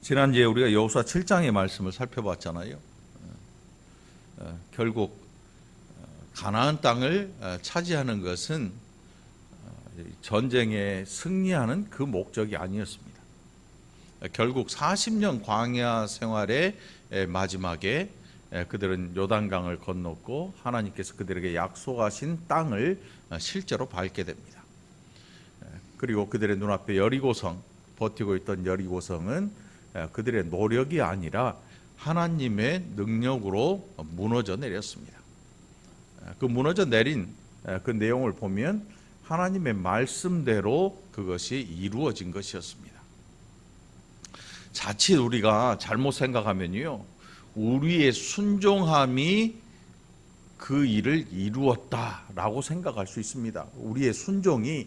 지난주에 우리가 여호수아 7장의 말씀을 살펴봤잖아요. 결국 가나안 땅을 차지하는 것은 전쟁에 승리하는 그 목적이 아니었습니다. 결국 40년 광야 생활의 마지막에 그들은 요단강을 건넜고 하나님께서 그들에게 약속하신 땅을 실제로 밟게 됩니다. 그리고 그들의 눈앞에 여리고성, 버티고 있던 여리고성은 그들의 노력이 아니라 하나님의 능력으로 무너져 내렸습니다. 그 무너져 내린 그 내용을 보면 하나님의 말씀대로 그것이 이루어진 것이었습니다. 자칫 우리가 잘못 생각하면요, 우리의 순종함이 그 일을 이루었다라고 생각할 수 있습니다. 우리의 순종이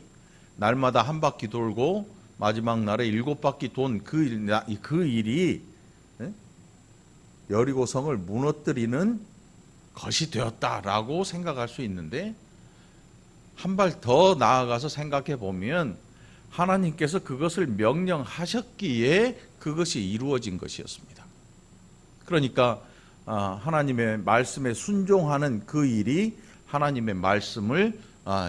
날마다 한 바퀴 돌고 마지막 날에 7바퀴 돈 그 일이 여리고성을 무너뜨리는 것이 되었다라고 생각할 수 있는데, 한 발 더 나아가서 생각해 보면 하나님께서 그것을 명령하셨기에 그것이 이루어진 것이었습니다. 그러니까 하나님의 말씀에 순종하는 그 일이 하나님의 말씀을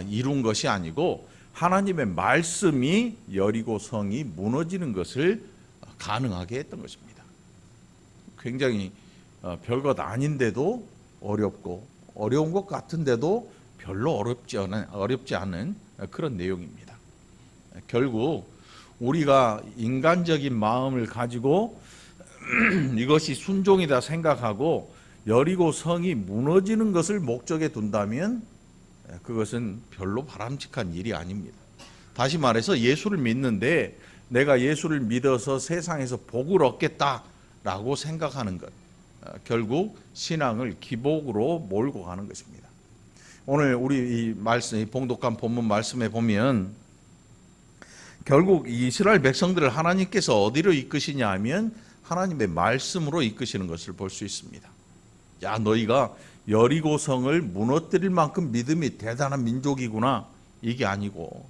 이룬 것이 아니고 하나님의 말씀이 여리고성이 무너지는 것을 가능하게 했던 것입니다. 굉장히 별것 아닌데도 어렵고 어려운 것 같은데도 별로 어렵지 않은 그런 내용입니다. 결국 우리가 인간적인 마음을 가지고 이것이 순종이다 생각하고 여리고성이 무너지는 것을 목적에 둔다면 그것은 별로 바람직한 일이 아닙니다. 다시 말해서 예수를 믿는데 내가 예수를 믿어서 세상에서 복을 얻겠다라고 생각하는 것, 결국 신앙을 기복으로 몰고 가는 것입니다. 오늘 우리 이 말씀, 이 봉독한 본문 말씀에 보면 결국 이스라엘 백성들을 하나님께서 어디로 이끄시냐 하면 하나님의 말씀으로 이끄시는 것을 볼 수 있습니다. 야, 너희가 여리고성을 무너뜨릴 만큼 믿음이 대단한 민족이구나, 이게 아니고,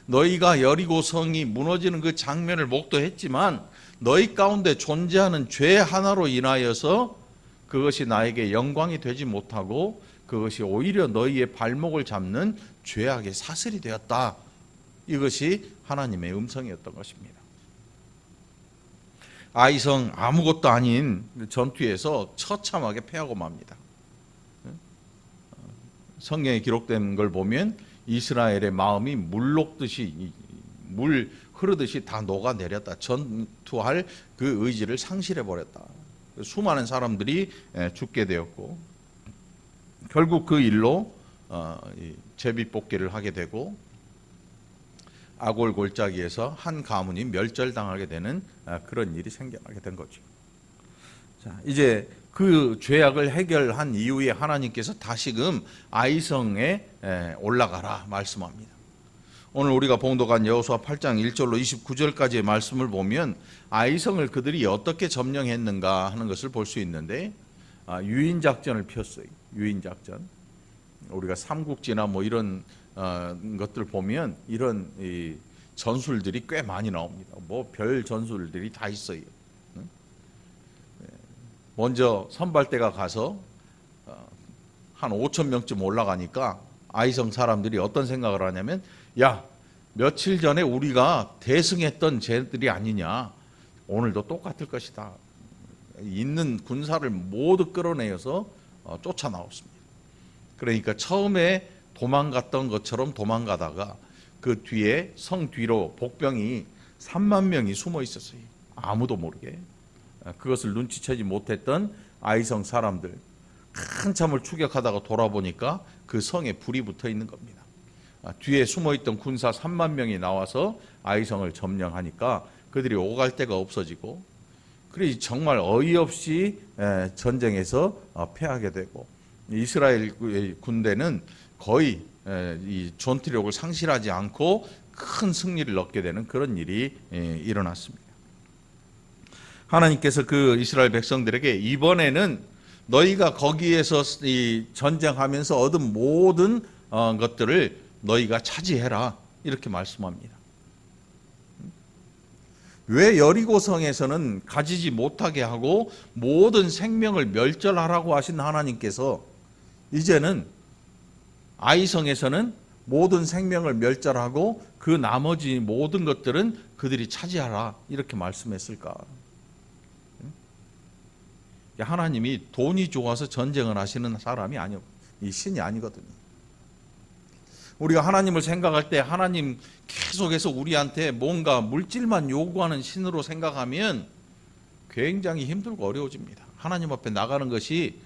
너희가 여리고성이 무너지는 그 장면을 목도했지만 너희 가운데 존재하는 죄 하나로 인하여서 그것이 나에게 영광이 되지 못하고 그것이 오히려 너희의 발목을 잡는 죄악의 사슬이 되었다. 이것이 하나님의 음성이었던 것입니다. 아이성 아무것도 아닌 전투에서 처참하게 패하고 맙니다. 성경에 기록된 걸 보면 이스라엘의 마음이 물 흐르듯이 다 녹아내렸다. 전투할 그 의지를 상실해버렸다. 수많은 사람들이 죽게 되었고 결국 그 일로 제비뽑기를 하게 되고 아골 골짜기에서 한 가문이 멸절당하게 되는 그런 일이 생겨나게 된 거죠. 자, 이제 그 죄악을 해결한 이후에 하나님께서 다시금 아이성에 올라가라 말씀합니다. 오늘 우리가 봉독한 여호수아 8장 1절로 29절까지의 말씀을 보면 아이성을 그들이 어떻게 점령했는가 하는 것을 볼 수 있는데, 유인작전을 폈어요. 유인작전. 우리가 삼국지나 뭐 이런 것들 보면 이런 이 전술들이 꽤 많이 나옵니다. 뭐 별 전술들이 다 있어요. 먼저 선발대가 가서 한 5천 명쯤 올라가니까 아이성 사람들이 어떤 생각을 하냐면, 야, 며칠 전에 우리가 대승했던 쟤들이 아니냐, 오늘도 똑같을 것이다. 있는 군사를 모두 끌어내어서 쫓아 나왔습니다. 그러니까 처음에 도망갔던 것처럼 도망가다가 그 뒤에 성 뒤로 복병이 3만 명이 숨어 있었어요. 아무도 모르게. 그것을 눈치채지 못했던 아이성 사람들, 한참을 추격하다가 돌아보니까 그 성에 불이 붙어 있는 겁니다. 뒤에 숨어있던 군사 3만 명이 나와서 아이성을 점령하니까 그들이 오갈 데가 없어지고, 그래서 정말 어이없이 전쟁에서 패하게 되고, 이스라엘 군대는 거의 이 전투력을 상실하지 않고 큰 승리를 얻게 되는 그런 일이 일어났습니다. 하나님께서 그 이스라엘 백성들에게 이번에는 너희가 거기에서 이 전쟁하면서 얻은 모든 것들을 너희가 차지해라, 이렇게 말씀합니다. 왜 여리고성에서는 가지지 못하게 하고 모든 생명을 멸절하라고 하신 하나님께서 이제는 아이성에서는 모든 생명을 멸절하고 그 나머지 모든 것들은 그들이 차지하라 이렇게 말씀했을까? 하나님이 돈이 좋아서 전쟁을 하시는 사람이 아니요, 이 신이 아니거든요. 우리가 하나님을 생각할 때 하나님 계속해서 우리한테 뭔가 물질만 요구하는 신으로 생각하면 굉장히 힘들고 어려워집니다. 하나님 앞에 나가는 것이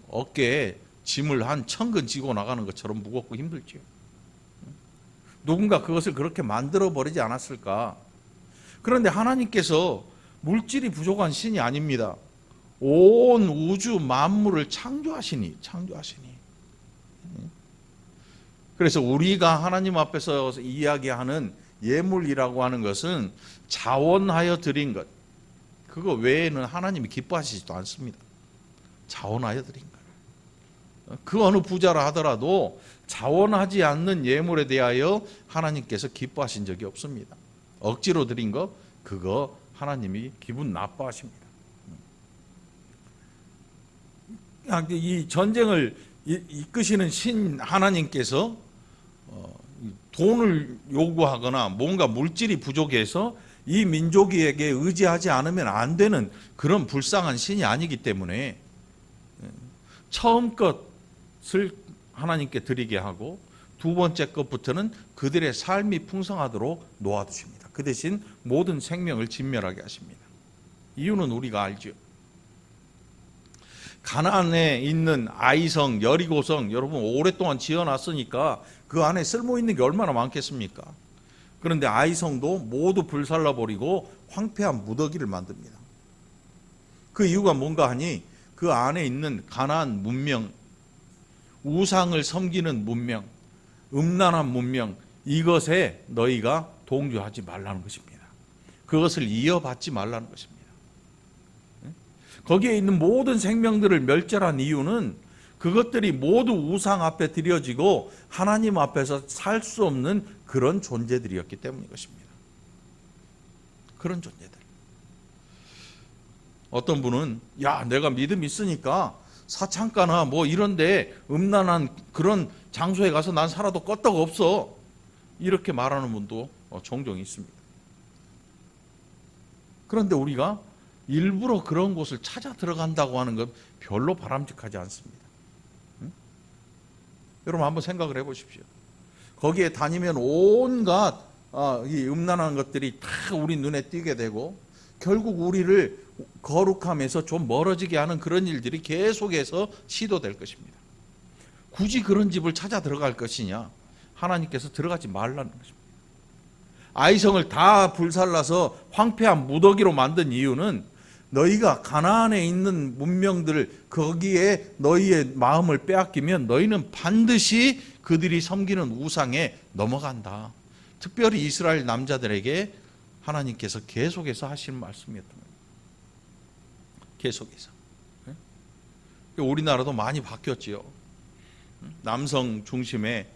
어깨에 짐을 한 1000근 지고 나가는 것처럼 무겁고 힘들죠. 누군가 그것을 그렇게 만들어 버리지 않았을까? 그런데 하나님께서 물질이 부족한 신이 아닙니다. 온 우주 만물을 창조하시니. 그래서 우리가 하나님 앞에서 이야기하는 예물이라고 하는 것은 자원하여 드린 것, 그거 외에는 하나님이 기뻐하시지도 않습니다. 자원하여 드린 것, 그 어느 부자라 하더라도 자원하지 않는 예물에 대하여 하나님께서 기뻐하신 적이 없습니다. 억지로 드린 거, 그거 하나님이 기분 나빠하십니다. 이 전쟁을 이끄시는 신 하나님께서 돈을 요구하거나 뭔가 물질이 부족해서 이 민족에게 의지하지 않으면 안 되는 그런 불쌍한 신이 아니기 때문에 처음 것을 하나님께 드리게 하고 두 번째 것부터는 그들의 삶이 풍성하도록 놓아두십니다. 그 대신 모든 생명을 진멸하게 하십니다. 이유는 우리가 알죠. 가나안에 있는 아이성, 여리고성, 여러분 오랫동안 지어놨으니까 그 안에 쓸모있는 게 얼마나 많겠습니까? 그런데 아이성도 모두 불살라버리고 황폐한 무더기를 만듭니다. 그 이유가 뭔가 하니 그 안에 있는 가나안 문명, 우상을 섬기는 문명, 음란한 문명, 이것에 너희가 동조하지 말라는 것입니다. 그것을 이어받지 말라는 것입니다. 거기에 있는 모든 생명들을 멸절한 이유는 그것들이 모두 우상 앞에 드려지고 하나님 앞에서 살 수 없는 그런 존재들이었기 때문인 것입니다. 그런 존재들. 어떤 분은 야, 내가 믿음 있으니까 사창가나 뭐 이런데 음란한 그런 장소에 가서 난 살아도 껐다가 없어, 이렇게 말하는 분도 종종 있습니다. 그런데 우리가 일부러 그런 곳을 찾아 들어간다고 하는 건 별로 바람직하지 않습니다. 응? 여러분 한번 생각을 해보십시오. 거기에 다니면 온갖 이 음란한 것들이 다 우리 눈에 띄게 되고 결국 우리를 거룩함에서 좀 멀어지게 하는 그런 일들이 계속해서 시도될 것입니다. 굳이 그런 집을 찾아 들어갈 것이냐? 하나님께서 들어가지 말라는 것입니다. 아이성을 다 불살라서 황폐한 무더기로 만든 이유는 너희가 가나안에 있는 문명들 거기에 너희의 마음을 빼앗기면 너희는 반드시 그들이 섬기는 우상에 넘어간다. 특별히 이스라엘 남자들에게 하나님께서 계속해서 하시는 말씀이었던 거예요. 계속해서. 우리나라도 많이 바뀌었지요. 남성 중심의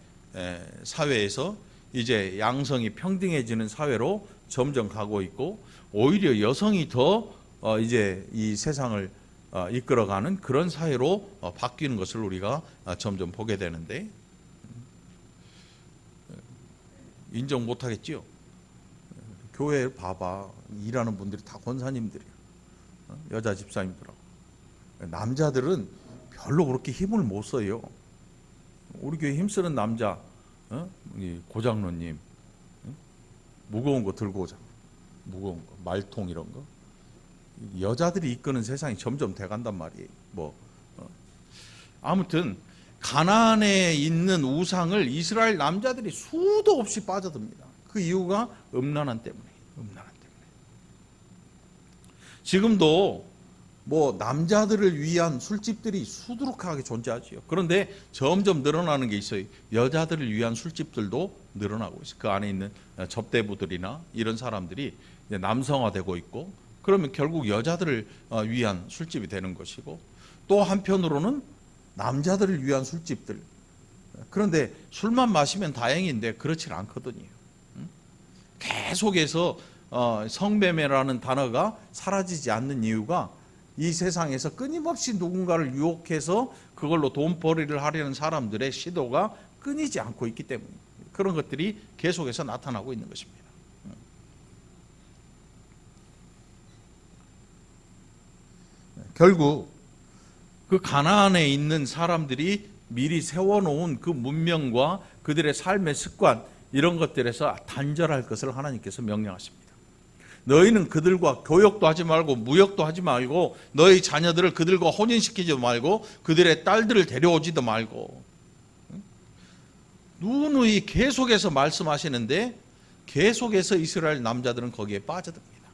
사회에서 이제 양성이 평등해지는 사회로 점점 가고 있고 오히려 여성이 더 이제 이 세상을 이끌어가는 그런 사회로 바뀌는 것을 우리가 점점 보게 되는데 인정 못하겠지요. 교회를 봐봐. 일하는 분들이 다 권사님들이에요. 여자 집사님들하고. 남자들은 별로 그렇게 힘을 못 써요. 우리 교회 힘쓰는 남자, 고장로님, 무거운 거 들고 오자. 무거운 거, 말통 이런 거. 여자들이 이끄는 세상이 점점 돼간단 말이에요. 아무튼 가나안에 있는 우상을 이스라엘 남자들이 수도 없이 빠져듭니다. 그 이유가 음란한 때문에. 지금도 뭐 남자들을 위한 술집들이 수두룩하게 존재하지요. 그런데 점점 늘어나는 게 있어요. 여자들을 위한 술집들도 늘어나고 있어요. 그 안에 있는 접대부들이나 이런 사람들이 이제 남성화되고 있고, 그러면 결국 여자들을 위한 술집이 되는 것이고, 또 한편으로는 남자들을 위한 술집들. 그런데 술만 마시면 다행인데 그렇지 않거든요. 계속해서 성매매라는 단어가 사라지지 않는 이유가 이 세상에서 끊임없이 누군가를 유혹해서 그걸로 돈벌이를 하려는 사람들의 시도가 끊이지 않고 있기 때문에 그런 것들이 계속해서 나타나고 있는 것입니다. 결국 그 가나안에 있는 사람들이 미리 세워놓은 그 문명과 그들의 삶의 습관 이런 것들에서 단절할 것을 하나님께서 명령하십니다. 너희는 그들과 교역도 하지 말고 무역도 하지 말고 너희 자녀들을 그들과 혼인시키지도 말고 그들의 딸들을 데려오지도 말고 누누이 계속해서 말씀하시는데 계속해서 이스라엘 남자들은 거기에 빠져듭니다.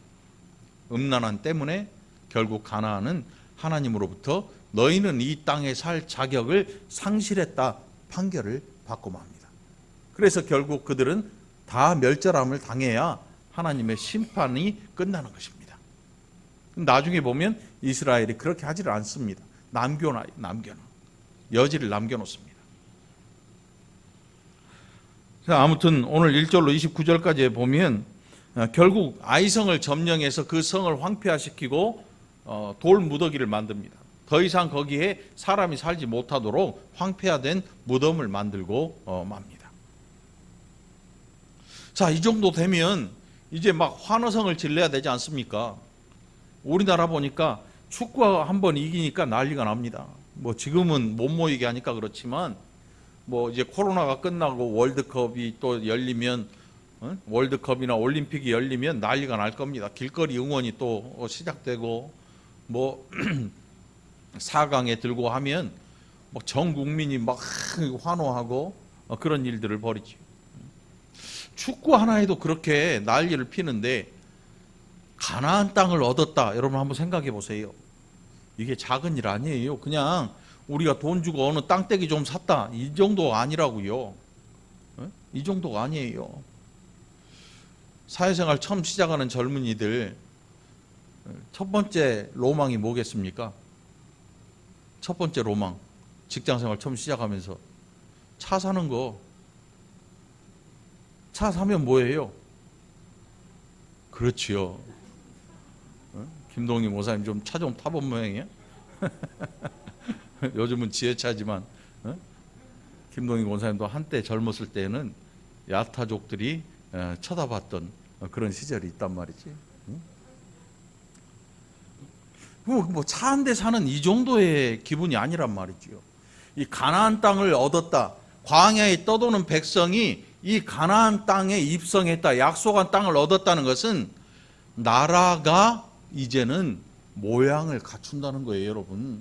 음란한 때문에 결국 가나안은 하나님으로부터 너희는 이 땅에 살 자격을 상실했다 판결을 받고 맙니다. 그래서 결국 그들은 다 멸절함을 당해야 하나님의 심판이 끝나는 것입니다. 나중에 보면 이스라엘이 그렇게 하지를 않습니다. 남겨놔. 여지를 남겨놓습니다. 자, 아무튼 오늘 1절로 29절까지 보면 결국 아이성을 점령해서 그 성을 황폐화시키고 돌 무더기를 만듭니다. 더 이상 거기에 사람이 살지 못하도록 황폐화된 무덤을 만들고 맙니다. 자, 이 정도 되면 이제 막 환호성을 질러야 되지 않습니까? 우리나라 보니까 축구 한번 이기니까 난리가 납니다. 뭐 지금은 못 모이게 하니까 그렇지만 뭐 이제 코로나가 끝나고 월드컵이 또 열리면 월드컵이나 올림픽이 열리면 난리가 날 겁니다. 길거리 응원이 또 시작되고 뭐 4강에 들고 하면 뭐 전 국민이 막 환호하고 그런 일들을 벌이죠. 축구 하나에도 그렇게 난리를 피는데 가나안 땅을 얻었다. 여러분 한번 생각해 보세요. 이게 작은 일 아니에요. 그냥 우리가 돈 주고 어느 땅떼기 좀 샀다. 이 정도가 아니라고요. 이 정도가 아니에요. 사회생활 처음 시작하는 젊은이들 첫 번째 로망이 뭐겠습니까? 첫 번째 로망. 직장생활 처음 시작하면서 차 사는 거. 차 사면 뭐예요? 그렇지요. 김동희 모사님 좀 차 좀 타본 모양이야? 요즘은 지혜차지만 김동희 모사님도 한때 젊었을 때는 야타족들이 쳐다봤던 그런 시절이 있단 말이지. 뭐 차 한 대 사는 이 정도의 기분이 아니란 말이지요. 이 가나안 땅을 얻었다. 광야에 떠도는 백성이 이 가나안 땅에 입성했다. 약속한 땅을 얻었다는 것은 나라가 이제는 모양을 갖춘다는 거예요, 여러분.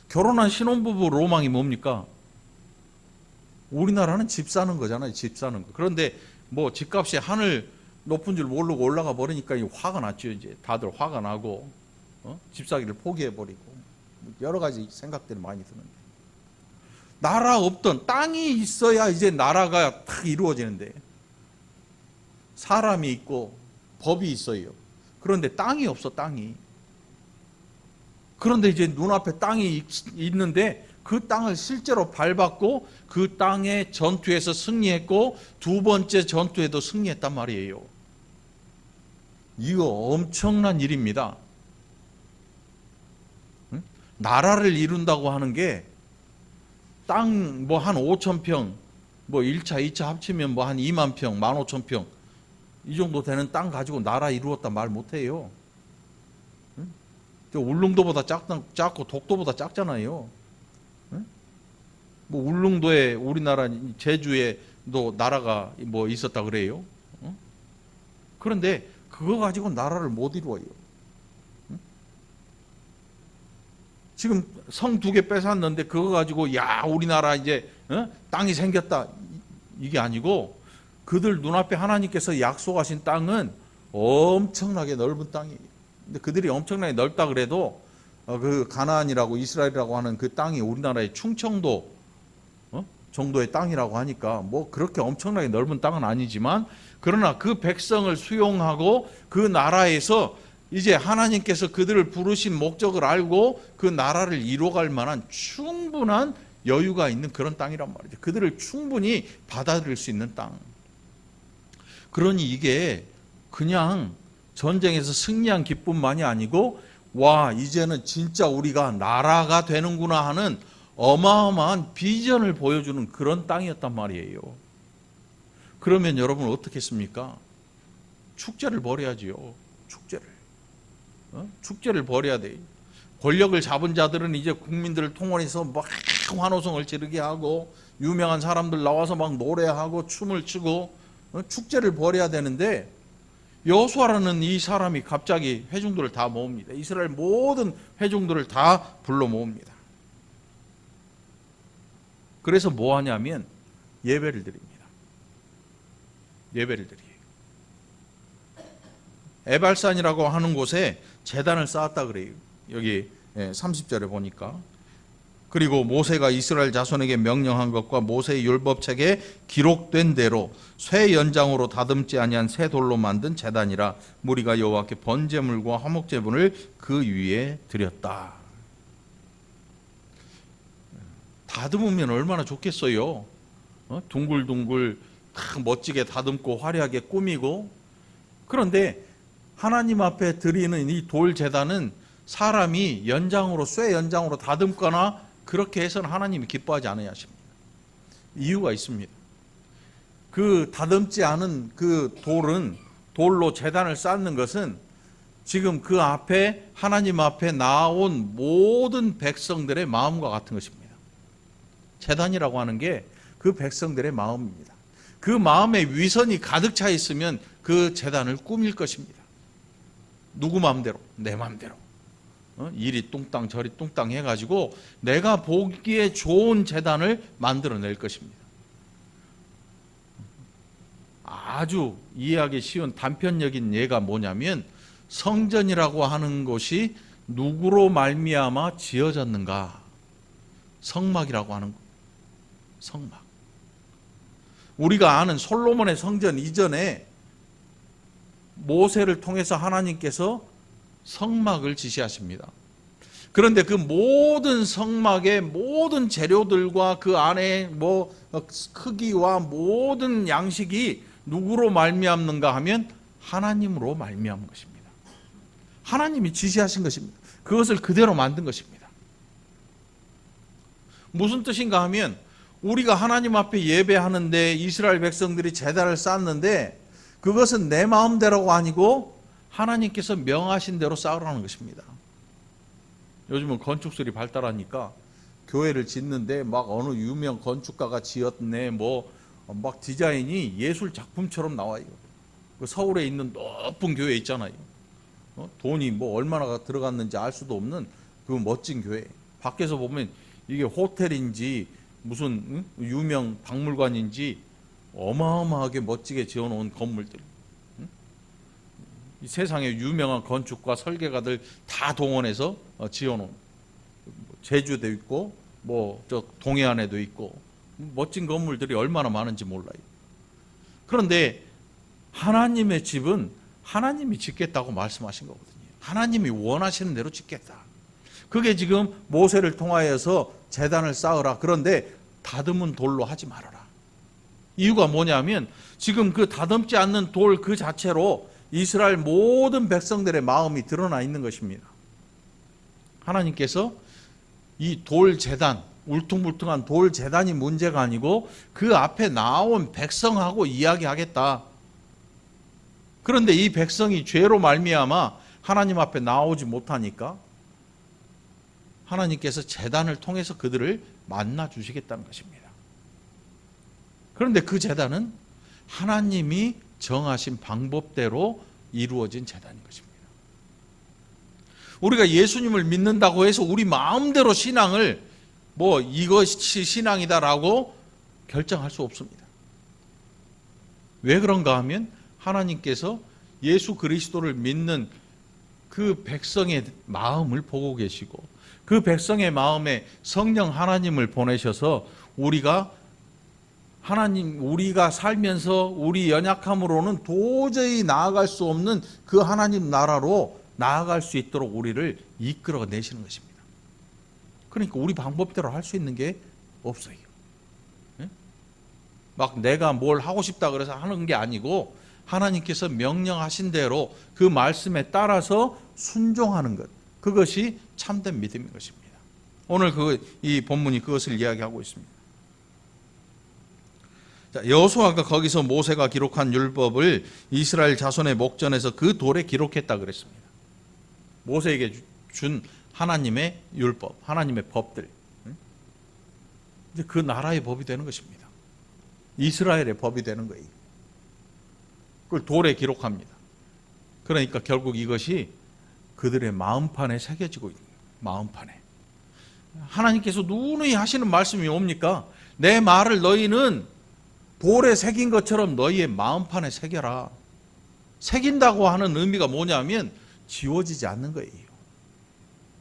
결혼한 신혼부부 로망이 뭡니까? 우리나라는 집 사는 거잖아요, 집 사는 거. 그런데 뭐 집값이 하늘 높은 줄 모르고 올라가 버리니까 화가 났죠. 이제 다들 화가 나고 집 사기를 포기해 버리고 여러 가지 생각들이 많이 드는데 나라 없던 땅이 있어야 이제 나라가 딱 이루어지는데 사람이 있고 법이 있어요. 그런데 땅이 없어, 땅이. 그런데 이제 눈앞에 땅이 있는데 그 땅을 실제로 밟았고 그 땅의 전투에서 승리했고 두 번째 전투에도 승리했단 말이에요. 이거 엄청난 일입니다. 나라를 이룬다고 하는 게 땅 뭐 한 5,000평, 뭐 1차, 2차 합치면 뭐 한 2만 평, 15,000평 이 정도 되는 땅 가지고 나라 이루었다 말 못해요. 울릉도보다 작고 독도보다 작잖아요. 뭐 울릉도에 우리나라 제주에도 나라가 뭐 있었다 그래요. 그런데 그거 가지고 나라를 못 이루어요. 지금 성 2개 뺏었는데 그거 가지고 야 우리나라 이제 땅이 생겼다 이게 아니고 그들 눈앞에 하나님께서 약속하신 땅은 엄청나게 넓은 땅이에요. 근데 그들이 엄청나게 넓다 그래도 그 가나안이라고 이스라엘이라고 하는 그 땅이 우리나라의 충청도 정도의 땅이라고 하니까 뭐 그렇게 엄청나게 넓은 땅은 아니지만 그러나 그 백성을 수용하고 그 나라에서 이제 하나님께서 그들을 부르신 목적을 알고 그 나라를 이뤄갈 만한 충분한 여유가 있는 그런 땅이란 말이죠. 그들을 충분히 받아들일 수 있는 땅. 그러니 이게 그냥 전쟁에서 승리한 기쁨만이 아니고 와, 이제는 진짜 우리가 나라가 되는구나 하는 어마어마한 비전을 보여주는 그런 땅이었단 말이에요. 그러면 여러분 어떻겠습니까? 축제를 벌여야지요. 축제를 벌여야 돼요. 권력을 잡은 자들은 이제 국민들을 통원해서 막 환호성을 지르게 하고 유명한 사람들 나와서 막 노래하고 춤을 추고 축제를 벌여야 되는데, 여호수아라는 이 사람이 갑자기 회중들을 다 모읍니다. 이스라엘 모든 회중들을 다 불러 모읍니다. 그래서 뭐 하냐면 예배를 드립니다. 예배를 드려요. 에발산이라고 하는 곳에 제단을 쌓았다 그래요. 여기 30절에 보니까. 그리고 모세가 이스라엘 자손에게 명령한 것과 모세의 율법책에 기록된 대로 쇠 연장으로 다듬지 아니한 새 돌로 만든 제단이라 무리가 여호와께 번제물과 화목제물을 그 위에 드렸다. 다듬으면 얼마나 좋겠어요. 둥글둥글 멋지게 다듬고 화려하게 꾸미고. 그런데 하나님 앞에 드리는 이 돌 제단은 사람이 연장으로, 쇠 연장으로 다듬거나 그렇게 해서는 하나님이 기뻐하지 않으셔 하십니다. 이유가 있습니다. 그 다듬지 않은 그 돌로 제단을 쌓는 것은 지금 그 앞에, 하나님 앞에 나온 모든 백성들의 마음과 같은 것입니다. 제단이라고 하는 게 그 백성들의 마음입니다. 그 마음에 위선이 가득 차 있으면 그 제단을 꾸밀 것입니다. 누구 마음대로? 내 마음대로. 이리 뚱땅 저리 뚱땅 해가지고 내가 보기에 좋은 제단을 만들어낼 것입니다. 아주 이해하기 쉬운 단편적인 예가 뭐냐면, 성전이라고 하는 곳이 누구로 말미암아 지어졌는가? 성막이라고 하는 것. 성막. 우리가 아는 솔로몬의 성전 이전에 모세를 통해서 하나님께서 성막을 지시하십니다. 그런데 그 모든 성막의 모든 재료들과 그 안에 크기와 모든 양식이 누구로 말미암는가 하면 하나님으로 말미암은 것입니다. 하나님이 지시하신 것입니다. 그것을 그대로 만든 것입니다. 무슨 뜻인가 하면, 우리가 하나님 앞에 예배하는데 이스라엘 백성들이 제단을 쌓는데 그것은 내 마음대로가 아니고 하나님께서 명하신 대로 쌓으라는 것입니다. 요즘은 건축술이 발달하니까 교회를 짓는데 막 어느 유명 건축가가 지었네, 막 디자인이 예술 작품처럼 나와요. 그 서울에 있는 높은 교회 있잖아요. 돈이 얼마나 들어갔는지 알 수도 없는 그 멋진 교회. 밖에서 보면 이게 호텔인지 무슨 유명 박물관인지 어마어마하게 멋지게 지어놓은 건물들. 이 세상에 유명한 건축가, 설계가들 다 동원해서 지어놓은, 제주도 있고 저 동해안에도 있고 멋진 건물들이 얼마나 많은지 몰라요. 그런데 하나님의 집은 하나님이 짓겠다고 말씀하신 거거든요. 하나님이 원하시는 대로 짓겠다. 그게 지금 모세를 통하여서 제단을 쌓으라. 그런데 다듬은 돌로 하지 말아라. 이유가 뭐냐면, 지금 그 다듬지 않는 돌 그 자체로 이스라엘 모든 백성들의 마음이 드러나 있는 것입니다. 하나님께서 이 돌 제단, 울퉁불퉁한 돌 제단이 문제가 아니고 그 앞에 나온 백성하고 이야기하겠다. 그런데 이 백성이 죄로 말미암아 하나님 앞에 나오지 못하니까 하나님께서 제단을 통해서 그들을 만나 주시겠다는 것입니다. 그런데 그 제단은 하나님이 정하신 방법대로 이루어진 제단인 것입니다. 우리가 예수님을 믿는다고 해서 우리 마음대로 신앙을 이것이 신앙이다라고 결정할 수 없습니다. 왜 그런가 하면, 하나님께서 예수 그리스도를 믿는 그 백성의 마음을 보고 계시고 그 백성의 마음에 성령 하나님을 보내셔서 우리가 살면서 우리 연약함으로는 도저히 나아갈 수 없는 그 하나님 나라로 나아갈 수 있도록 우리를 이끌어 내시는 것입니다. 그러니까 우리 방법대로 할 수 있는 게 없어요. 막 내가 뭘 하고 싶다 그래서 하는 게 아니고 하나님께서 명령하신 대로 그 말씀에 따라서 순종하는 것, 그것이 참된 믿음인 것입니다. 오늘 이 본문이 그것을 이야기하고 있습니다. 여호수아가 거기서 모세가 기록한 율법을 이스라엘 자손의 목전에서 그 돌에 기록했다 그랬습니다. 모세에게 준 하나님의 율법, 하나님의 법들, 이제 그 나라의 법이 되는 것입니다. 이스라엘의 법이 되는 거예요. 그걸 돌에 기록합니다. 그러니까 결국 이것이 그들의 마음판에 새겨지고 있는 거예요. 마음판에. 하나님께서 누누이 하시는 말씀이 뭡니까? 내 말을 너희는 돌에 새긴 것처럼 너희의 마음판에 새겨라. 새긴다고 하는 의미가 뭐냐면 지워지지 않는 거예요.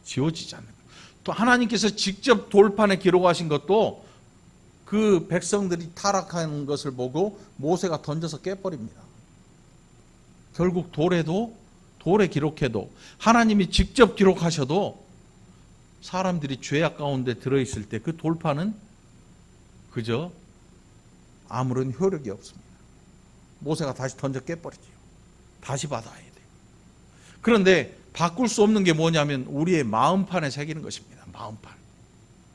지워지지 않는 거예요. 또 하나님께서 직접 돌판에 기록하신 것도 그 백성들이 타락하는 것을 보고 모세가 던져서 깨버립니다. 결국 돌에 기록해도 하나님이 직접 기록하셔도 사람들이 죄악 가운데 들어있을 때 그 돌판은 그저 아무런 효력이 없습니다. 모세가 다시 던져 깨버리죠. 다시 받아야 돼요. 그런데 바꿀 수 없는 게 뭐냐면 우리의 마음판에 새기는 것입니다. 마음판.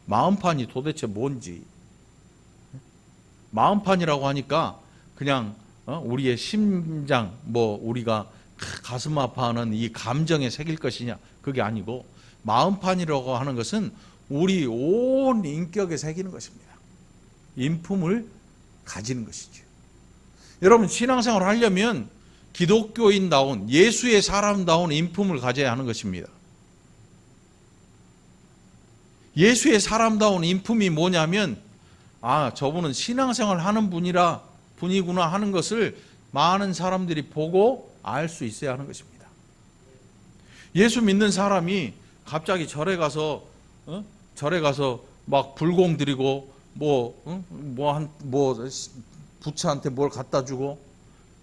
마음판이 도대체 뭔지. 마음판이라고 하니까 그냥 우리의 심장, 우리가 가슴 아파하는 이 감정에 새길 것이냐, 그게 아니고 마음판이라고 하는 것은 우리 온 인격에 새기는 것입니다. 인품을 가지는 것이죠. 여러분, 신앙생활을 하려면 기독교인다운, 예수의 사람다운 인품을 가져야 하는 것입니다. 예수의 사람다운 인품이 뭐냐면, 저분은 신앙생활을 하는 분이구나 하는 것을 많은 사람들이 보고 알 수 있어야 하는 것입니다. 예수 믿는 사람이 갑자기 절에 가서 막 불공 드리고 부처한테 뭘 갖다 주고,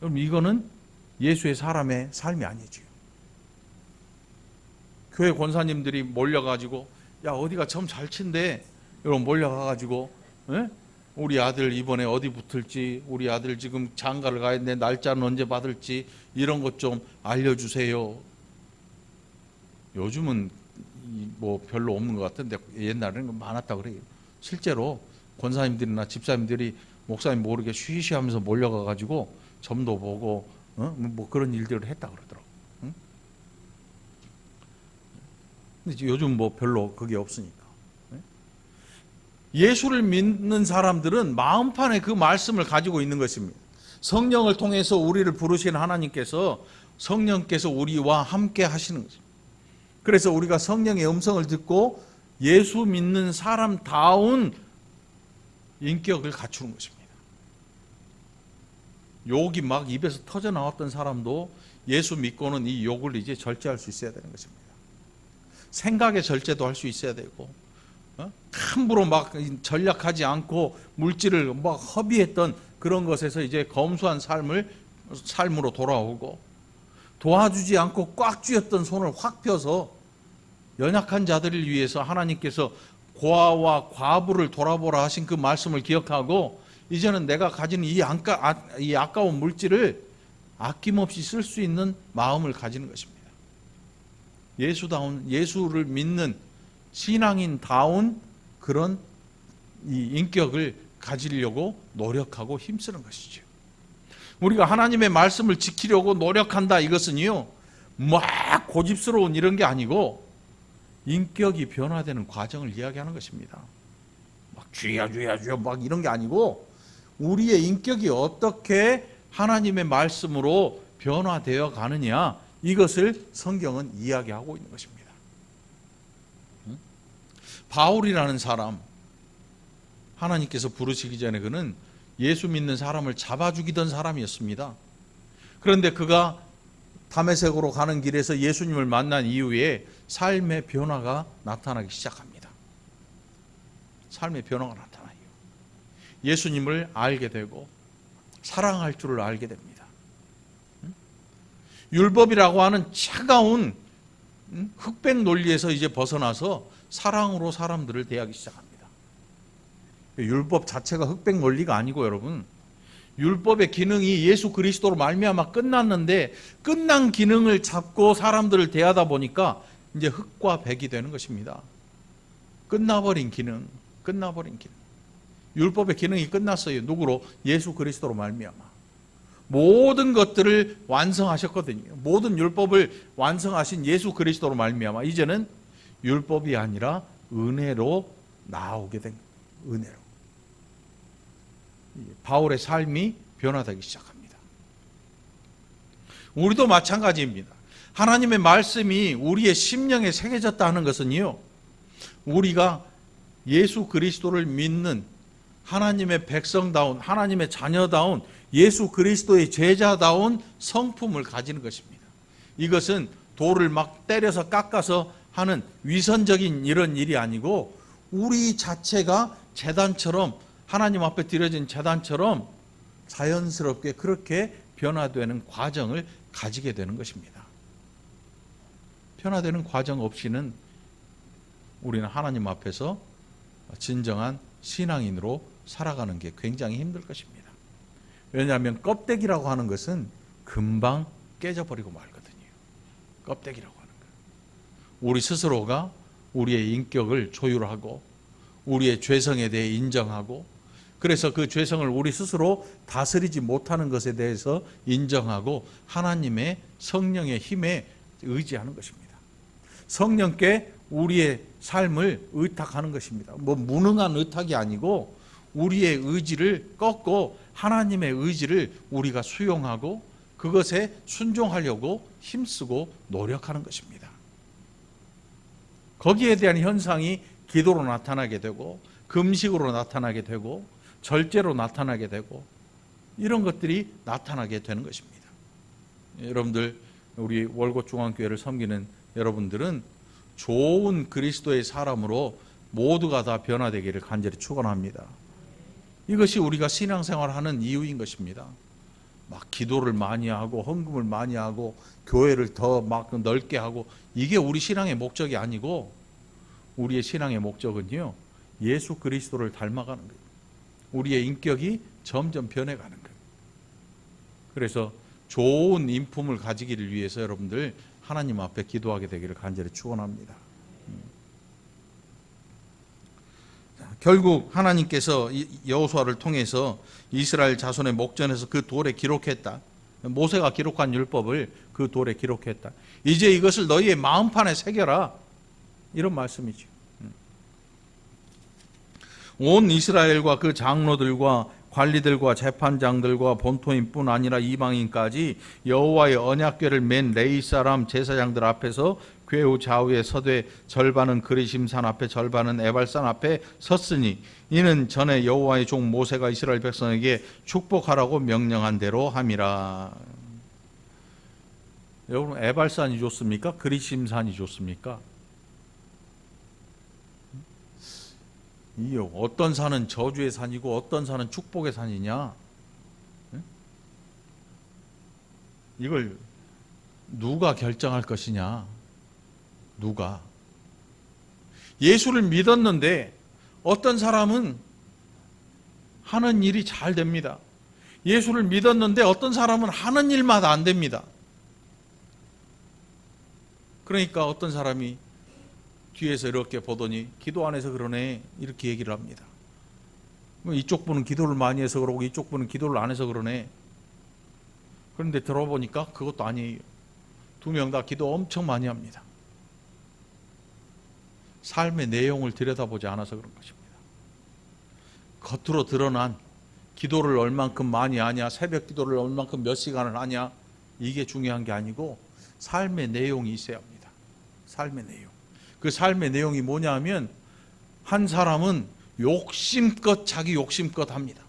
그럼 이거는 예수의 사람의 삶이 아니죠. 교회 권사님들이 몰려가지고, 야, 어디가 점 잘 친대, 여러분 몰려가가지고, 우리 아들 이번에 어디 붙을지, 우리 아들 지금 장가를 가야 되는데 날짜는 언제 받을지, 이런 것 좀 알려주세요. 요즘은 별로 없는 것 같은데 옛날에는 많았다 그래요. 실제로 권사님들이나 집사님들이 목사님 모르게 쉬쉬하면서 몰려가가지고 점도 보고 그런 일들을 했다 그러더라고. 근데 요즘 별로 그게 없으니까. 예수를 믿는 사람들은 마음판에 그 말씀을 가지고 있는 것입니다. 성령을 통해서 우리를 부르신 하나님께서, 성령께서 우리와 함께 하시는 것입니다. 그래서 우리가 성령의 음성을 듣고 예수 믿는 사람다운 인격을 갖추는 것입니다. 욕이 막 입에서 터져 나왔던 사람도 예수 믿고는 이 욕을 이제 절제할 수 있어야 되는 것입니다. 생각의 절제도 할 수 있어야 되고, 함부로 막 전략하지 않고 물질을 막 허비했던 그런 것에서 이제 검소한 삶으로 돌아오고, 도와주지 않고 꽉 쥐었던 손을 확 펴서 연약한 자들을 위해서 하나님께서 고아와 과부를 돌아보라 하신 그 말씀을 기억하고, 이제는 내가 가진 이 아까운 물질을 아낌없이 쓸 수 있는 마음을 가지는 것입니다. 예수를 믿는 신앙인다운 그런 이 인격을 가지려고 노력하고 힘쓰는 것이죠. 우리가 하나님의 말씀을 지키려고 노력한다, 이것은요 막 고집스러운 이런 게 아니고 인격이 변화되는 과정을 이야기하는 것입니다. 막 쥐야 막 이런 게 아니고 우리의 인격이 어떻게 하나님의 말씀으로 변화되어 가느냐, 이것을 성경은 이야기하고 있는 것입니다. 바울이라는 사람, 하나님께서 부르시기 전에 그는 예수 믿는 사람을 잡아 죽이던 사람이었습니다. 그런데 그가 다메섹으로 가는 길에서 예수님을 만난 이후에 삶의 변화가 나타나기 시작합니다. 삶의 변화가 나타나요. 예수님을 알게 되고 사랑할 줄을 알게 됩니다. 율법이라고 하는 차가운 흑백 논리에서 이제 벗어나서 사랑으로 사람들을 대하기 시작합니다. 율법 자체가 흑백 논리가 아니고, 여러분, 율법의 기능이 예수 그리스도로 말미암아 끝났는데 끝난 기능을 잡고 사람들을 대하다 보니까 이제 흙과 백이 되는 것입니다. 끝나버린 기능. 율법의 기능이 끝났어요. 누구로? 예수 그리스도로 말미암아. 모든 것들을 완성하셨거든요. 모든 율법을 완성하신 예수 그리스도로 말미암아 이제는 율법이 아니라 은혜로 나오게 된 거예요. 은혜로. 바울의 삶이 변화되기 시작합니다. 우리도 마찬가지입니다. 하나님의 말씀이 우리의 심령에 새겨졌다 하는 것은요, 우리가 예수 그리스도를 믿는 하나님의 백성다운, 하나님의 자녀다운, 예수 그리스도의 제자다운 성품을 가지는 것입니다. 이것은 돌을 막 때려서 깎아서 하는 위선적인 이런 일이 아니고 우리 자체가 제단처럼, 하나님 앞에 드려진 제단처럼 자연스럽게 그렇게 변화되는 과정을 가지게 되는 것입니다. 변화되는 과정 없이는 우리는 하나님 앞에서 진정한 신앙인으로 살아가는 게 굉장히 힘들 것입니다. 왜냐하면 껍데기라고 하는 것은 금방 깨져버리고 말거든요. 껍데기라고 하는 것. 우리 스스로가 우리의 인격을 조율하고 우리의 죄성에 대해 인정하고, 그래서 그 죄성을 우리 스스로 다스리지 못하는 것에 대해서 인정하고 하나님의 성령의 힘에 의지하는 것입니다. 성령께 우리의 삶을 의탁하는 것입니다. 뭐 무능한 의탁이 아니고 우리의 의지를 꺾고 하나님의 의지를 우리가 수용하고 그것에 순종하려고 힘쓰고 노력하는 것입니다. 거기에 대한 현상이 기도로 나타나게 되고 금식으로 나타나게 되고 절제로 나타나게 되고 이런 것들이 나타나게 되는 것입니다. 여러분들, 우리 월곶중앙교회를 섬기는 여러분들은 좋은 그리스도의 사람으로 모두가 다 변화되기를 간절히 축원합니다. 이것이 우리가 신앙생활하는 이유인 것입니다. 막 기도를 많이 하고 헌금을 많이 하고 교회를 더 막 넓게 하고, 이게 우리 신앙의 목적이 아니고 우리의 신앙의 목적은요, 예수 그리스도를 닮아가는 거예요. 우리의 인격이 점점 변해가는 거예요. 그래서 좋은 인품을 가지기를 위해서 여러분들 하나님 앞에 기도하게 되기를 간절히 축원합니다. 결국 하나님께서 여호수아를 통해서 이스라엘 자손의 목전에서 그 돌에 기록했다. 모세가 기록한 율법을 그 돌에 기록했다. 이제 이것을 너희의 마음판에 새겨라. 이런 말씀이죠. 온 이스라엘과 그 장로들과 관리들과 재판장들과 본토인뿐 아니라 이방인까지 여호와의 언약궤를 맨 레위 사람 제사장들 앞에서 궤우 좌우에 서되 절반은 그리심산 앞에 절반은 에발산 앞에 섰으니 이는 전에 여호와의 종 모세가 이스라엘 백성에게 축복하라고 명령한 대로 함이라. 여러분, 에발산이 좋습니까? 그리심산이 좋습니까? 어떤 산은 저주의 산이고 어떤 산은 축복의 산이냐? 이걸 누가 결정할 것이냐? 누가? 예수를 믿었는데 어떤 사람은 하는 일이 잘 됩니다. 예수를 믿었는데 어떤 사람은 하는 일마다 안 됩니다. 그러니까 어떤 사람이 뒤에서 이렇게 보더니 기도 안 해서 그러네, 이렇게 얘기를 합니다. 이쪽 분은 기도를 많이 해서 그러고 이쪽 분은 기도를 안 해서 그러네. 그런데 들어보니까 그것도 아니에요. 두 명 다 기도 엄청 많이 합니다. 삶의 내용을 들여다보지 않아서 그런 것입니다. 겉으로 드러난 기도를 얼만큼 많이 하냐, 새벽 기도를 얼만큼 몇 시간을 하냐, 이게 중요한 게 아니고 삶의 내용이 있어야 합니다. 삶의 내용. 그 삶의 내용이 뭐냐 하면, 한 사람은 욕심껏 자기 욕심껏 합니다.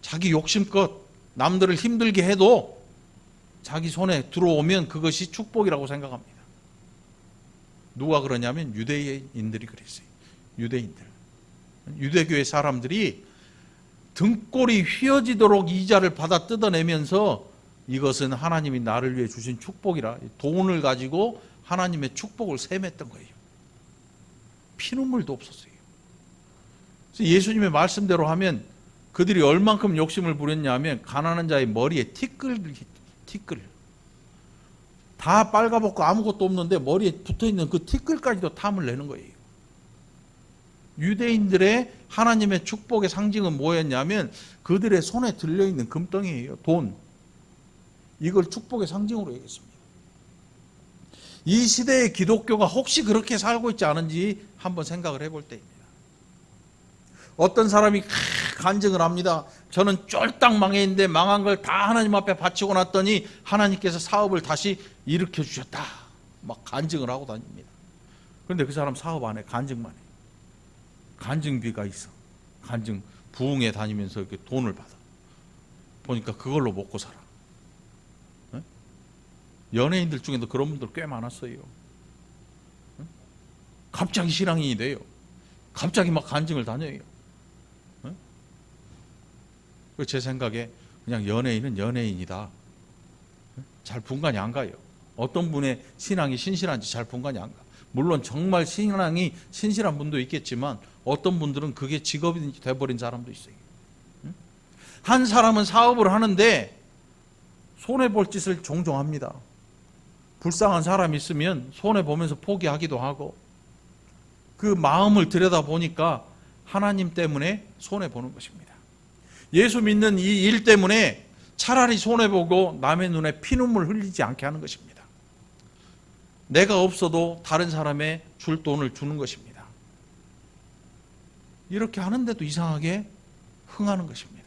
자기 욕심껏 남들을 힘들게 해도 자기 손에 들어오면 그것이 축복이라고 생각합니다. 누가 그러냐면 유대인들이 그랬어요. 유대인들. 유대교의 사람들이 등골이 휘어지도록 이자를 받아 뜯어내면서 이것은 하나님이 나를 위해 주신 축복이라 돈을 가지고 하나님의 축복을 셈했던 거예요. 피눈물도 없었어요. 그래서 예수님의 말씀대로 하면 그들이 얼만큼 욕심을 부렸냐면 가난한 자의 머리에 티끌 다 빨가벗고 아무것도 없는데 머리에 붙어있는 그 티끌까지도 탐을 내는 거예요. 유대인들의 하나님의 축복의 상징은 뭐였냐면 그들의 손에 들려있는 금덩이에요. 돈. 이걸 축복의 상징으로 얘기했습니다. 이 시대의 기독교가 혹시 그렇게 살고 있지 않은지 한번 생각을 해볼 때입니다. 어떤 사람이 간증을 합니다. 저는 쫄딱 망해 있는데 망한 걸 다 하나님 앞에 바치고 났더니 하나님께서 사업을 다시 일으켜 주셨다. 막 간증을 하고 다닙니다. 그런데 그 사람 사업 안 해. 간증만 해. 간증비가 있어. 간증 부흥회 다니면서 이렇게 돈을 받아. 보니까 그걸로 먹고 살아. 네? 연예인들 중에도 그런 분들 꽤 많았어요. 네? 갑자기 신앙인이 돼요. 갑자기 막 간증을 다녀요. 네? 제 생각에 그냥 연예인은 연예인이다. 네? 잘 분간이 안 가요. 어떤 분의 신앙이 신실한지 잘 분간이 안 가. 물론 정말 신앙이 신실한 분도 있겠지만 어떤 분들은 그게 직업이 돼버린 사람도 있어요. 한 사람은 사업을 하는데 손해볼 짓을 종종 합니다. 불쌍한 사람이 있으면 손해보면서 포기하기도 하고 그 마음을 들여다보니까 하나님 때문에 손해보는 것입니다. 예수 믿는 이 일 때문에 차라리 손해보고 남의 눈에 피눈물 흘리지 않게 하는 것입니다. 내가 없어도 다른 사람의 줄 돈을 주는 것입니다. 이렇게 하는데도 이상하게 흥하는 것입니다.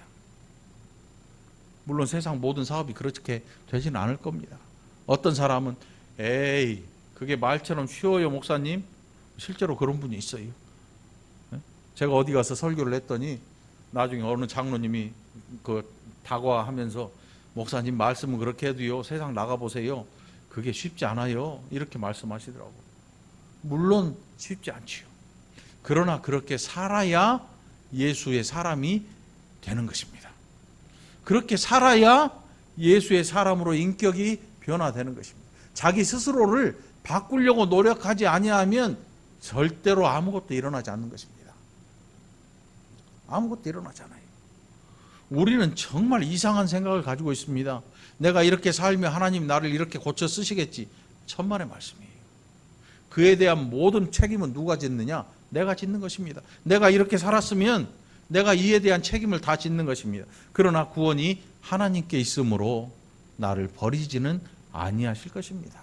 물론 세상 모든 사업이 그렇게 되지는 않을 겁니다. 어떤 사람은 에이 그게 말처럼 쉬워요 목사님. 실제로 그런 분이 있어요. 제가 어디 가서 설교를 했더니 나중에 어느 장로님이 그 다과하면서 목사님 말씀은 그렇게 해도요 세상 나가보세요. 그게 쉽지 않아요. 이렇게 말씀하시더라고요. 물론 쉽지 않지요. 그러나 그렇게 살아야 예수의 사람이 되는 것입니다. 그렇게 살아야 예수의 사람으로 인격이 변화되는 것입니다. 자기 스스로를 바꾸려고 노력하지 아니하면 절대로 아무것도 일어나지 않는 것입니다. 아무것도 일어나지 않아요. 우리는 정말 이상한 생각을 가지고 있습니다. 내가 이렇게 살면 하나님 나를 이렇게 고쳐 쓰시겠지. 천만의 말씀이에요. 그에 대한 모든 책임은 누가 짓느냐? 내가 짓는 것입니다. 내가 이렇게 살았으면 내가 이에 대한 책임을 다 짓는 것입니다. 그러나 구원이 하나님께 있으므로 나를 버리지는 아니하실 것입니다.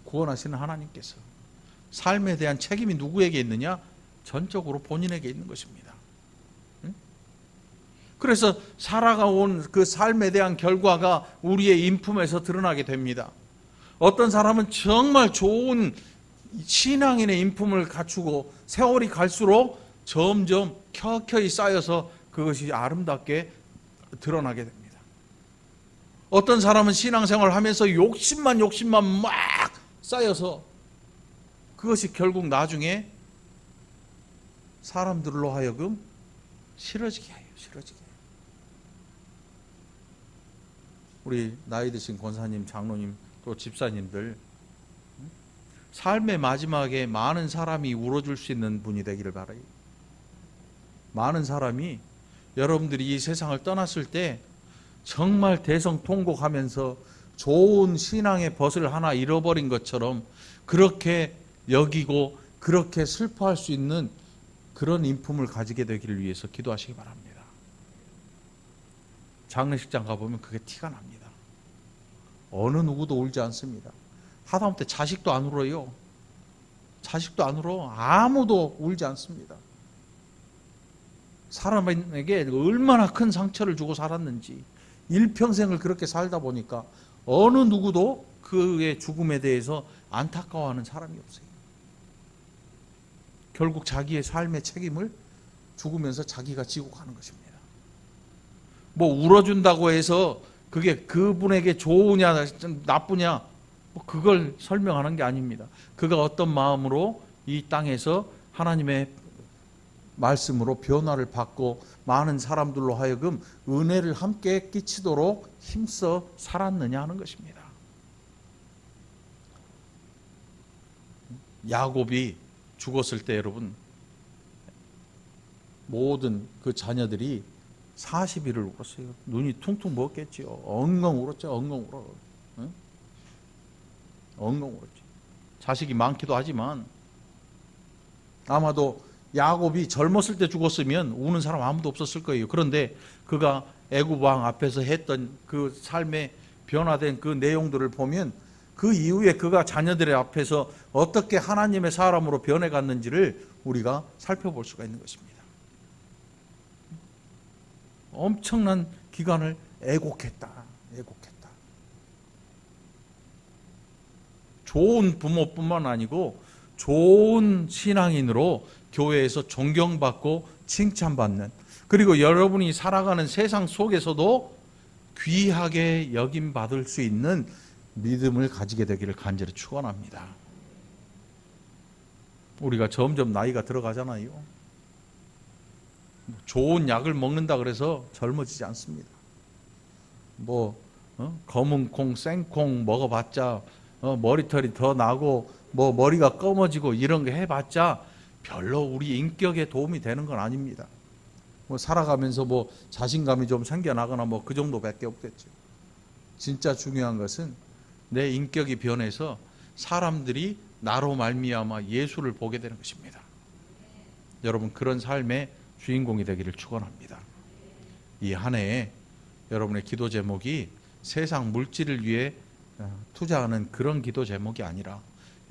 구원하시는 하나님께서 삶에 대한 책임이 누구에게 있느냐? 전적으로 본인에게 있는 것입니다. 그래서 살아가온 그 삶에 대한 결과가 우리의 인품에서 드러나게 됩니다. 어떤 사람은 정말 좋은 신앙인의 인품을 갖추고 세월이 갈수록 점점 켜켜이 쌓여서 그것이 아름답게 드러나게 됩니다. 어떤 사람은 신앙생활을 하면서 욕심만 막 쌓여서 그것이 결국 나중에 사람들로 하여금 싫어지게 해요. 싫어지게. 우리 나이 드신 권사님, 장로님, 또 집사님들 삶의 마지막에 많은 사람이 울어줄 수 있는 분이 되기를 바라요. 많은 사람이 여러분들이 이 세상을 떠났을 때 정말 대성통곡하면서 좋은 신앙의 벗을 하나 잃어버린 것처럼 그렇게 여기고 그렇게 슬퍼할 수 있는 그런 인품을 가지게 되기를 위해서 기도하시기 바랍니다. 장례식장 가보면 그게 티가 납니다. 어느 누구도 울지 않습니다. 하다못해 자식도 안 울어요. 자식도 안 울어. 아무도 울지 않습니다. 사람에게 얼마나 큰 상처를 주고 살았는지 일평생을 그렇게 살다 보니까 어느 누구도 그의 죽음에 대해서 안타까워하는 사람이 없어요. 결국 자기의 삶의 책임을 죽으면서 자기가 지고 가는 것입니다. 뭐 울어준다고 해서 그게 그분에게 좋으냐 나쁘냐 그걸 설명하는 게 아닙니다. 그가 어떤 마음으로 이 땅에서 하나님의 말씀으로 변화를 받고 많은 사람들로 하여금 은혜를 함께 끼치도록 힘써 살았느냐 하는 것입니다. 야곱이 죽었을 때 여러분 모든 그 자녀들이 40일을 울었어요. 눈이 퉁퉁 부었겠지요. 엉엉 울었죠. 엉엉 울어. 응? 엉엉 울었죠. 자식이 많기도 하지만 아마도 야곱이 젊었을 때 죽었으면 우는 사람 아무도 없었을 거예요. 그런데 그가 애굽 왕 앞에서 했던 그 삶의 변화된 그 내용들을 보면 그 이후에 그가 자녀들의 앞에서 어떻게 하나님의 사람으로 변해갔는지를 우리가 살펴볼 수가 있는 것입니다. 엄청난 기간을 애곡했다. 좋은 부모뿐만 아니고 좋은 신앙인으로 교회에서 존경받고 칭찬받는, 그리고 여러분이 살아가는 세상 속에서도 귀하게 여김받을 수 있는 믿음을 가지게 되기를 간절히 축원합니다. 우리가 점점 나이가 들어가잖아요. 좋은 약을 먹는다 그래서 젊어지지 않습니다. 검은 콩, 생콩 먹어봤자 머리털이 더 나고 머리가 검어지고 이런 거 해봤자 별로 우리 인격에 도움이 되는 건 아닙니다. 살아가면서 자신감이 좀 생겨나거나 그 정도밖에 없겠죠. 진짜 중요한 것은 내 인격이 변해서 사람들이 나로 말미암아 예수를 보게 되는 것입니다. 여러분, 그런 삶의 주인공이 되기를 축원합니다. 이 한 해에 여러분의 기도 제목이 세상 물질을 위해 투자하는 그런 기도 제목이 아니라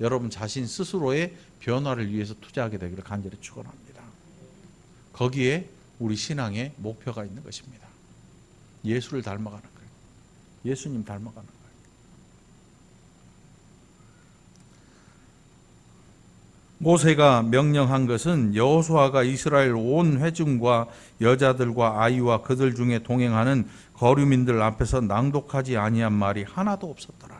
여러분 자신 스스로의 변화를 위해서 투자하게 되기를 간절히 축원합니다. 거기에 우리 신앙의 목표가 있는 것입니다. 예수를 닮아가는 거예요. 예수님 닮아가는 거예요. 모세가 명령한 것은 여호수아가 이스라엘 온 회중과 여자들과 아이와 그들 중에 동행하는 거류민들 앞에서 낭독하지 아니한 말이 하나도 없었더라.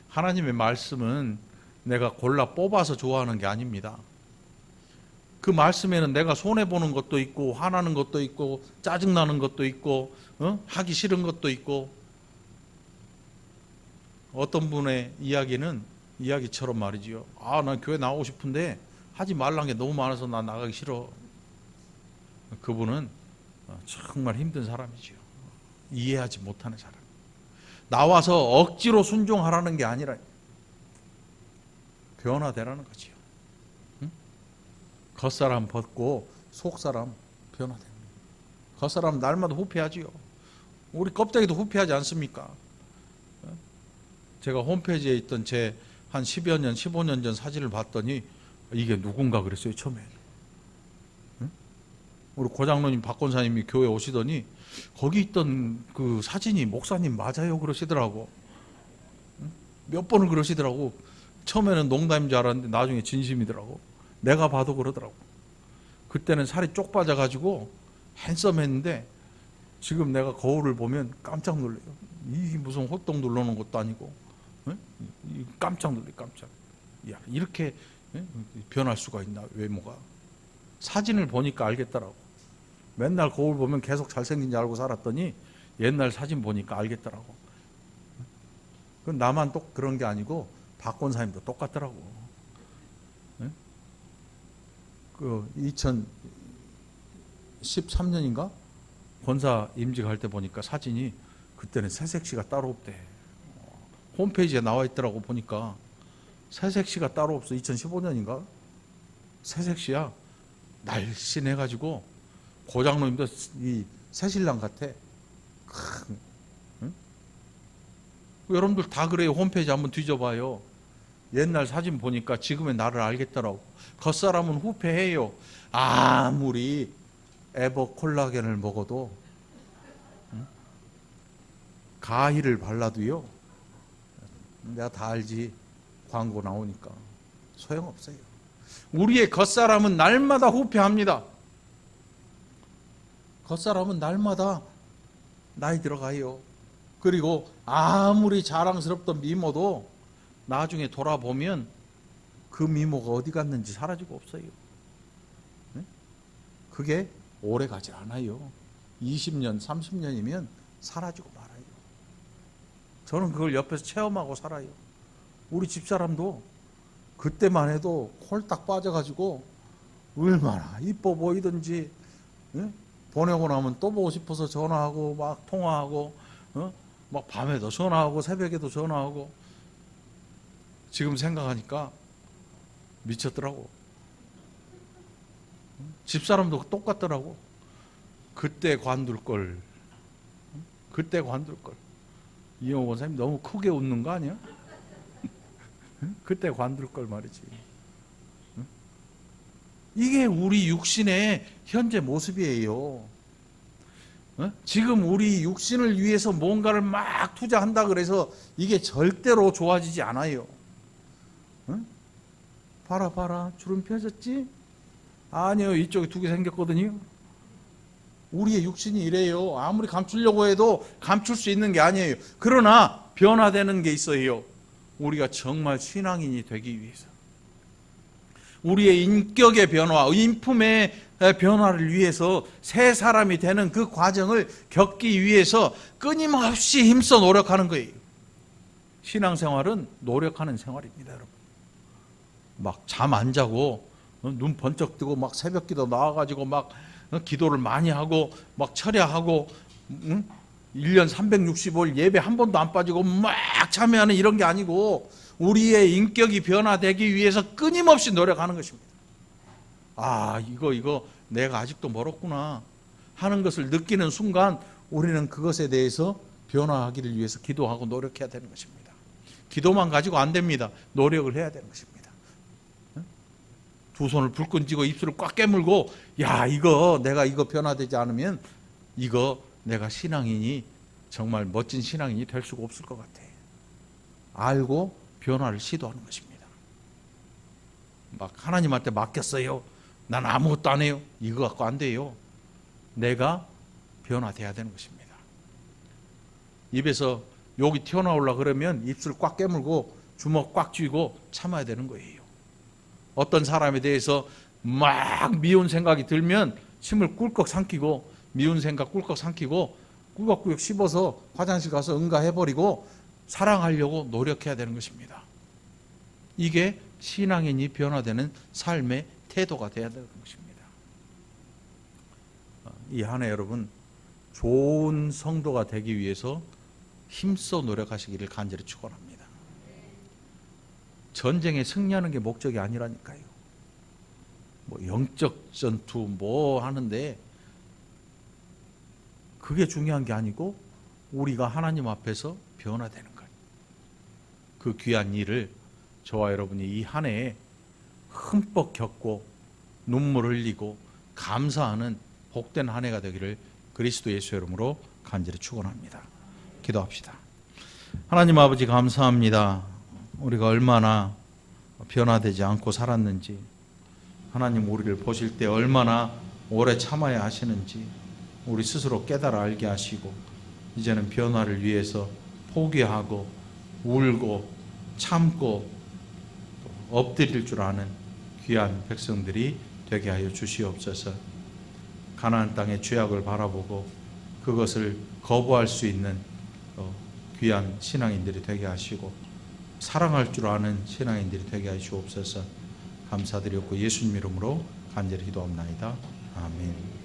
하나님의 말씀은 내가 골라 뽑아서 좋아하는 게 아닙니다. 그 말씀에는 내가 손해보는 것도 있고 화나는 것도 있고 짜증나는 것도 있고 하기 싫은 것도 있고, 어떤 분의 이야기처럼 말이지요. 난 교회 나오고 싶은데 하지 말란 게 너무 많아서 나 나가기 싫어. 그분은 정말 힘든 사람이지요. 이해하지 못하는 사람. 나와서 억지로 순종하라는 게 아니라 변화되라는 거지요. 겉사람 벗고 속사람 변화됩니다. 겉사람 날마다 후패하지요. 우리 껍데기도 후패하지 않습니까? 제가 홈페이지에 있던 제 한 10여 년, 15년 전 사진을 봤더니 이게 누군가 그랬어요, 처음에. 우리 고장로님 박권사님이 교회 오시더니 거기 있던 그 사진이 목사님 맞아요 그러시더라고. 몇 번을 그러시더라고. 처음에는 농담인 줄 알았는데 나중에 진심이더라고. 내가 봐도 그러더라고. 그때는 살이 쪽 빠져가지고 핸섬했는데 지금 내가 거울을 보면 깜짝 놀래요. 이게 무슨 호떡 눌러놓은 것도 아니고 깜짝 놀래. 깜짝. 야, 이렇게 변할 수가 있나, 외모가. 사진을 보니까 알겠더라고. 맨날 거울 보면 계속 잘생긴 줄 알고 살았더니 옛날 사진 보니까 알겠더라고. 그건 나만 또 그런 게 아니고 박권사님도 똑같더라고. 그 2013년인가 권사 임직할 때 보니까 사진이 그때는 새색시가 따로 없대. 홈페이지에 나와 있더라고. 보니까 새색시가 따로 없어. 2015년인가 새색시야. 날씬해가지고 고장로님도 이 새신랑 같아. 응? 여러분들 다 그래요. 홈페이지 한번 뒤져봐요. 옛날 사진 보니까 지금의 나를 알겠더라고. 겉사람은 후패해요. 아무리 에버 콜라겐을 먹어도 가히를 발라도요, 내가 다 알지. 광고 나오니까 소용없어요. 우리의 겉사람은 날마다 후패합니다. 겉사람은 날마다 나이 들어가요. 그리고 아무리 자랑스럽던 미모도 나중에 돌아보면 그 미모가 어디 갔는지 사라지고 없어요. 그게 오래 가지 않아요. 20년, 30년이면 사라지고 말아요. 저는 그걸 옆에서 체험하고 살아요. 우리 집사람도 그때만 해도 홀딱 빠져가지고 얼마나 이뻐 보이든지, 예? 보내고 나면 또 보고 싶어서 전화하고 막 통화하고, 막 밤에도 전화하고 새벽에도 전화하고. 지금 생각하니까 미쳤더라고. 집사람도 똑같더라고. 그때 관둘 걸. 그때 관둘 걸. 이영호 권사님 너무 크게 웃는 거 아니야? 그때 관둘 걸 말이지. 이게 우리 육신의 현재 모습이에요. 지금 우리 육신을 위해서 뭔가를 막 투자한다 그래서 이게 절대로 좋아지지 않아요. 봐라 봐라, 주름 펴졌지? 아니요, 이쪽에 두 개 생겼거든요. 우리의 육신이 이래요. 아무리 감추려고 해도 감출 수 있는 게 아니에요. 그러나 변화되는 게 있어요. 우리가 정말 신앙인이 되기 위해서, 우리의 인격의 변화, 인품의 변화를 위해서 새 사람이 되는 그 과정을 겪기 위해서 끊임없이 힘써 노력하는 거예요. 신앙생활은 노력하는 생활입니다, 여러분. 막 잠 안 자고 눈 번쩍 뜨고 막 새벽기도 나와가지고 막 기도를 많이 하고 막 철야하고 1년 365일 예배 한 번도 안 빠지고 막 참여하는 이런 게 아니고, 우리의 인격이 변화되기 위해서 끊임없이 노력하는 것입니다. 아, 이거 내가 아직도 멀었구나 하는 것을 느끼는 순간 우리는 그것에 대해서 변화하기를 위해서 기도하고 노력해야 되는 것입니다. 기도만 가지고 안 됩니다. 노력을 해야 되는 것입니다. 두 손을 불끈 쥐고 입술을 꽉 깨물고, 야, 내가 이거 변화되지 않으면 이거 내가 신앙인이, 정말 멋진 신앙인이 될 수가 없을 것 같아. 알고 변화를 시도하는 것입니다. 막 하나님한테 맡겼어요. 난 아무것도 안 해요. 이거 갖고 안 돼요. 내가 변화돼야 되는 것입니다. 입에서 욕이 튀어나오려고 그러면 입술 꽉 깨물고 주먹 꽉 쥐고 참아야 되는 거예요. 어떤 사람에 대해서 막 미운 생각이 들면 침을 꿀꺽 삼키고, 미운 생각 꿀꺽 삼키고 꾸역꾸역 씹어서 화장실 가서 응가해버리고 사랑하려고 노력해야 되는 것입니다. 이게 신앙인이 변화되는 삶의 태도가 되어야 되는 것입니다. 이 한 해 여러분, 좋은 성도가 되기 위해서 힘써 노력하시기를 간절히 축원합니다. 전쟁에 승리하는 게 목적이 아니라니까요. 뭐 영적 전투 뭐 하는데 그게 중요한 게 아니고, 우리가 하나님 앞에서 변화되는 것, 그 귀한 일을 저와 여러분이 이 한 해에 흠뻑 겪고 눈물 흘리고 감사하는 복된 한 해가 되기를 그리스도 예수의 이름으로 간절히 축원합니다. 기도합시다. 하나님 아버지, 감사합니다. 우리가 얼마나 변화되지 않고 살았는지, 하나님 우리를 보실 때 얼마나 오래 참아야 하시는지 우리 스스로 깨달아 알게 하시고, 이제는 변화를 위해서 포기하고 울고 참고 엎드릴 줄 아는 귀한 백성들이 되게 하여 주시옵소서. 가나안 땅의 죄악을 바라보고 그것을 거부할 수 있는 귀한 신앙인들이 되게 하시고, 사랑할 줄 아는 신앙인들이 되게 하시옵소서. 감사드렸고 예수님 이름으로 간절히 기도합나이다. 아멘.